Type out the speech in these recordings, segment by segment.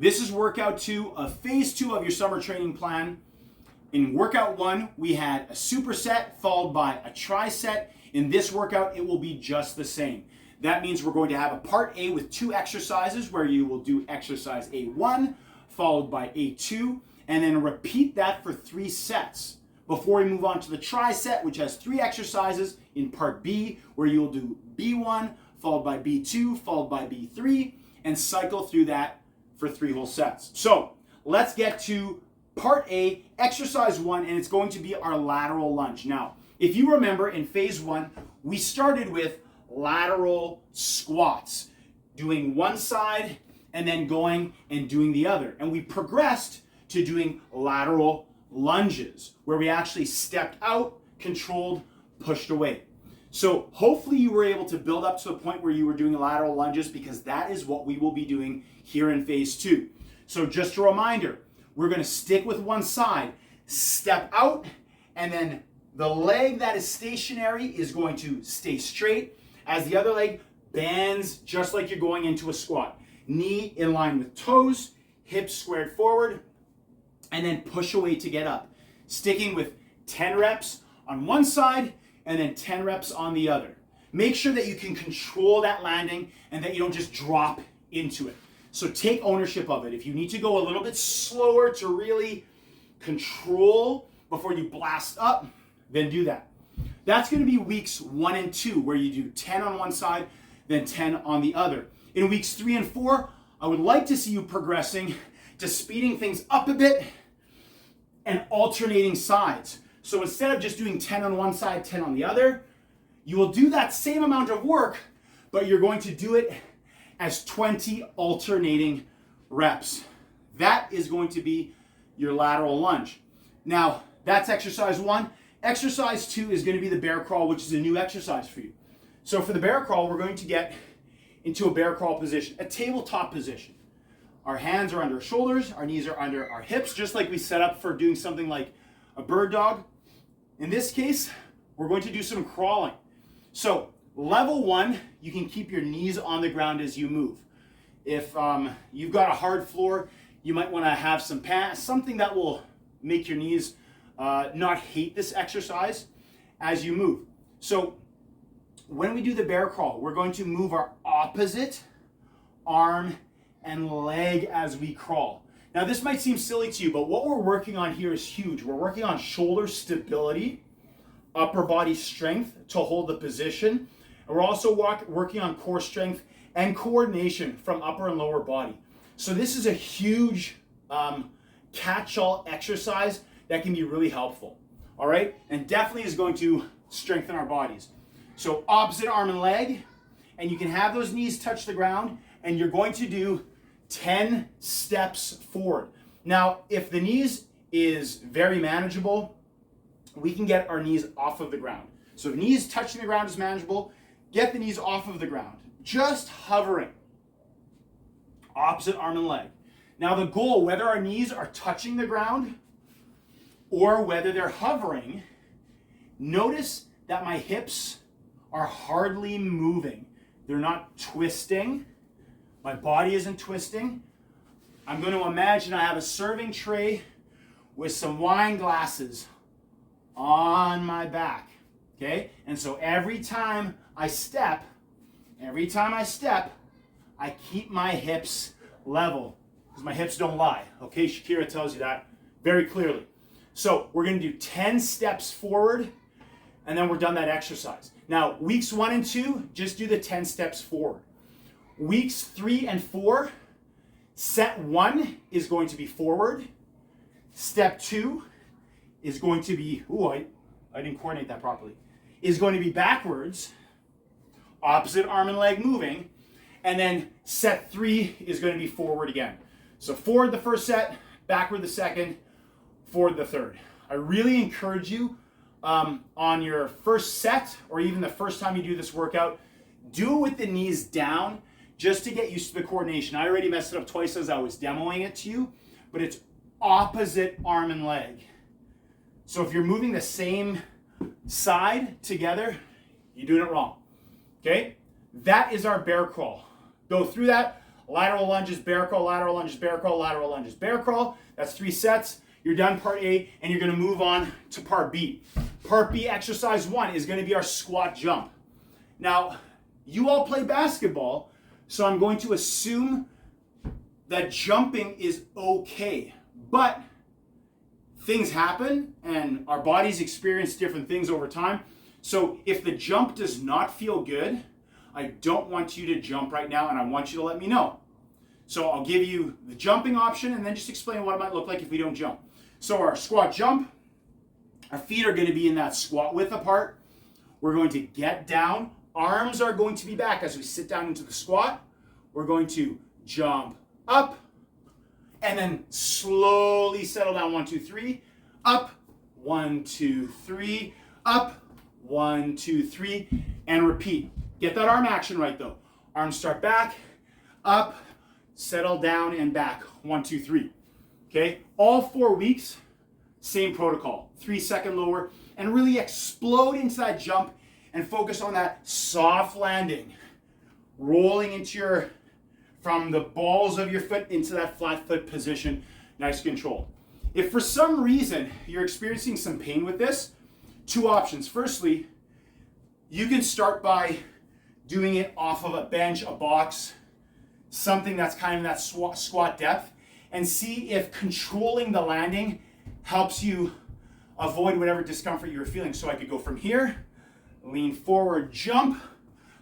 This is workout 2 of phase 2 of your summer training plan. In workout 1, we had a superset followed by a triset. In this workout, it will be just the same. That means we're going to have a part A with 2 exercises where you will do exercise A1 followed by A2, and then repeat that for 3 sets before we move on to the triset, which has 3 exercises in part B, where you will do B1 followed by B2 followed by B3, and cycle through that for 3 whole sets. So let's get to part A, exercise 1, and it's going to be our lateral lunge. Now, if you remember in phase 1, we started with lateral squats, doing one side and then going and doing the other. And we progressed to doing lateral lunges, where we actually stepped out, controlled, pushed away. So hopefully you were able to build up to the point where you were doing lateral lunges, because that is what we will be doing here in phase 2. So just a reminder, we're going to stick with one side, step out, and then the leg that is stationary is going to stay straight as the other leg bends just like you're going into a squat. Knee in line with toes, hips squared forward, and then push away to get up. Sticking with 10 reps on one side and then 10 reps on the other. Make sure that you can control that landing and that you don't just drop into it. So take ownership of it. If you need to go a little bit slower to really control before you blast up, then do that. That's going to be weeks 1 and 2, where you do 10 on one side, then 10 on the other. In weeks 3 and 4, I would like to see you progressing to speeding things up a bit and alternating sides. So instead of just doing 10 on one side, 10 on the other, you will do that same amount of work, but you're going to do it as 20 alternating reps. That is going to be your lateral lunge. Now, that's exercise 1. Exercise 2 is going to be the bear crawl, which is a new exercise for you. So for the bear crawl, we're going to get into a bear crawl position, a tabletop position. Our hands are under our shoulders, our knees are under our hips, just like we set up for doing something like a bird dog. In this case, we're going to do some crawling. So level 1, you can keep your knees on the ground as you move. If you've got a hard floor, you might want to have some pants, something that will make your knees not hate this exercise as you move. So when we do the bear crawl, we're going to move our opposite arm and leg as we crawl. Now this might seem silly to you, but what we're working on here is huge. We're working on shoulder stability, upper body strength to hold the position. And we're also working on core strength and coordination from upper and lower body. So this is a huge catch-all exercise that can be really helpful, all right? And definitely is going to strengthen our bodies. So opposite arm and leg, and you can have those knees touch the ground, and you're going to do 10 steps forward. Now, if the knees is very manageable, we can get our knees off of the ground. So if knees touching the ground is manageable, get the knees off of the ground. Just hovering. Opposite arm and leg. Now the goal, whether our knees are touching the ground or whether they're hovering, notice that my hips are hardly moving. They're not twisting. My body isn't twisting. I'm going to imagine I have a serving tray with some wine glasses on my back, okay? And so every time I step, I keep my hips level, because my hips don't lie, okay? Shakira tells you that very clearly. So we're going to do 10 steps forward, and then we're done that exercise. Now, weeks 1 and 2, just do the 10 steps forward. Weeks 3 and 4, set 1 is going to be forward. Step 2 is going to be, I didn't coordinate that properly, is going to be backwards, opposite arm and leg moving, and then set 3 is going to be forward again. So forward the first set, backward the second, forward the third. I really encourage you on your first set, or even the first time you do this workout, do it with the knees down, just to get used to the coordination. I already messed it up twice as I was demoing it to you, but it's opposite arm and leg. So if you're moving the same side together, you're doing it wrong, okay? That is our bear crawl. Go through that. lateral lunges, bear crawl, lateral lunges, bear crawl, lateral lunges, bear crawl. That's 3 sets. You're done part A, and you're gonna move on to part B. Part B, exercise 1, is gonna be our squat jump. Now, you all play basketball, so I'm going to assume that jumping is okay, but things happen and our bodies experience different things over time. So if the jump does not feel good, I don't want you to jump right now, and I want you to let me know. So I'll give you the jumping option and then just explain what it might look like if we don't jump. So our squat jump, our feet are going to be in that squat width apart. We're going to get down. Arms are going to be back as we sit down into the squat. We're going to jump up and then slowly settle down. 1, 2, 3, up, 1, 2, 3, up, 1, 2, 3, and repeat. Get that arm action right though. Arms start back, up, settle down, and back. 1, 2, 3. Okay, all 4 weeks, same protocol. 3-second lower, and really explode into that jump and focus on that soft landing. Rolling into from the balls of your foot into that flat foot position. Nice control. If for some reason you're experiencing some pain with this, 2 options. Firstly, you can start by doing it off of a bench, a box, something that's kind of in that squat depth, and see if controlling the landing helps you avoid whatever discomfort you're feeling. So I could go from here, lean forward, jump,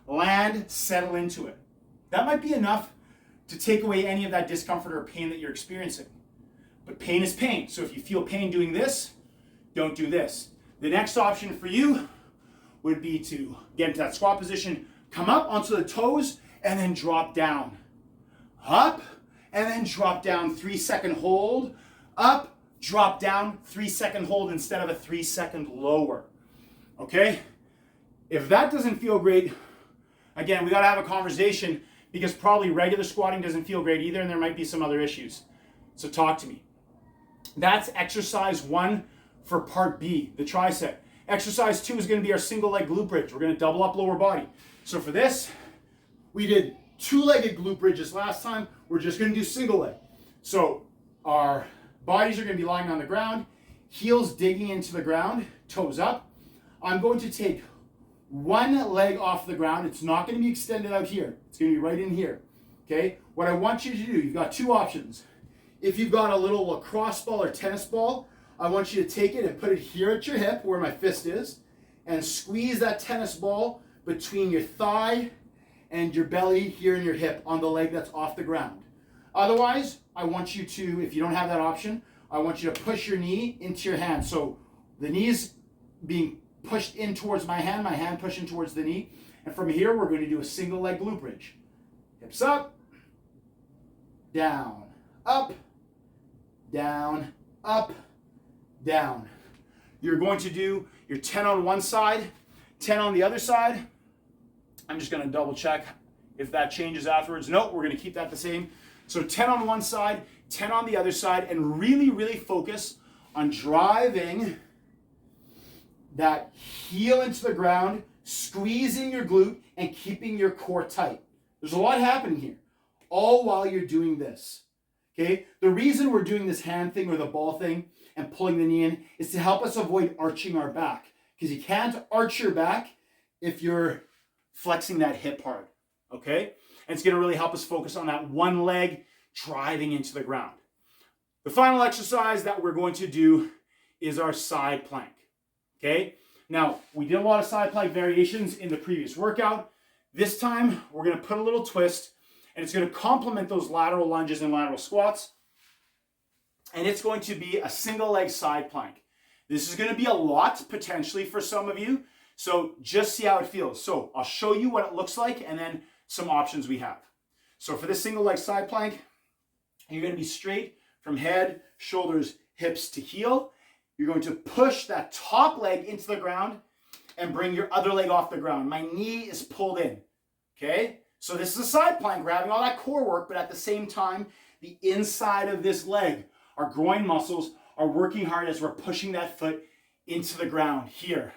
land, settle into it. That might be enough to take away any of that discomfort or pain that you're experiencing. But pain is pain. So if you feel pain doing this, don't do this. The next option for you would be to get into that squat position, come up onto the toes, and then drop down. Up, and then drop down. 3-second hold. Up, drop down. 3-second hold instead of a 3-second lower. Okay? If that doesn't feel great, again, we got to have a conversation, because probably regular squatting doesn't feel great either, and there might be some other issues. So talk to me. That's exercise 1 for part B, the tricep. Exercise 2 is going to be our single leg glute bridge. We're going to double up lower body. So for this, we did 2-legged glute bridges last time. We're just going to do single leg. So our bodies are going to be lying on the ground, heels digging into the ground, toes up. I'm going to take one leg off the ground. It's not going to be extended out here. It's going to be right in here. Okay? What I want you to do, you've got 2 options. If you've got a little lacrosse ball or tennis ball, I want you to take it and put it here at your hip where my fist is, and squeeze that tennis ball between your thigh and your belly here in your hip on the leg that's off the ground. Otherwise, I want you to, if you don't have that option, I want you to push your knee into your hand. So the knee's being pushed in towards my hand pushing towards the knee. And from here, we're going to do a single leg glute bridge. Hips up, down, up, down, up, down. You're going to do your 10 on one side, 10 on the other side. I'm just going to double check if that changes afterwards. Nope, we're going to keep that the same. So 10 on one side, 10 on the other side, and really, really focus on driving that heel into the ground, squeezing your glute, and keeping your core tight. There's a lot happening here, all while you're doing this. Okay? The reason we're doing this hand thing or the ball thing and pulling the knee in is to help us avoid arching our back. Because you can't arch your back if you're flexing that hip hard. Okay? And it's going to really help us focus on that one leg driving into the ground. The final exercise that we're going to do is our side plank. Okay? Now, we did a lot of side plank variations in the previous workout. This time, we're going to put a little twist, and it's going to complement those lateral lunges and lateral squats. And it's going to be a single leg side plank. This is going to be a lot, potentially, for some of you. So just see how it feels. So I'll show you what it looks like, and then some options we have. So for this single leg side plank, you're going to be straight from head, shoulders, hips to heel. You're going to push that top leg into the ground and bring your other leg off the ground. My knee is pulled in, okay? So this is a side plank. We're having all that core work, but at the same time, the inside of this leg, our groin muscles are working hard as we're pushing that foot into the ground here.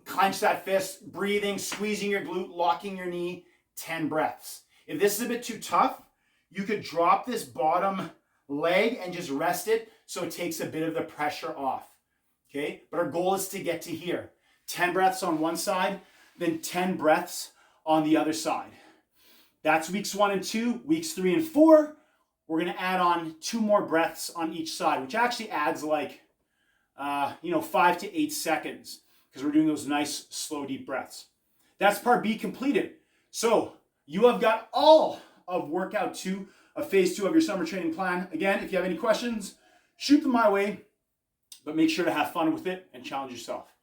Clench that fist, breathing, squeezing your glute, locking your knee, 10 breaths. If this is a bit too tough, you could drop this bottom leg and just rest it so it takes a bit of the pressure off. Okay, but our goal is to get to here. 10 breaths on one side, then 10 breaths on the other side. That's weeks 1 and 2. Weeks 3 and 4, we're gonna add on 2 more breaths on each side, which actually adds like, 5 to 8 seconds, because we're doing those nice, slow, deep breaths. That's part B completed. So you have got all of workout 2 of phase 2 of your summer training plan. Again, if you have any questions, shoot them my way, but make sure to have fun with it and challenge yourself.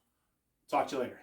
Talk to you later.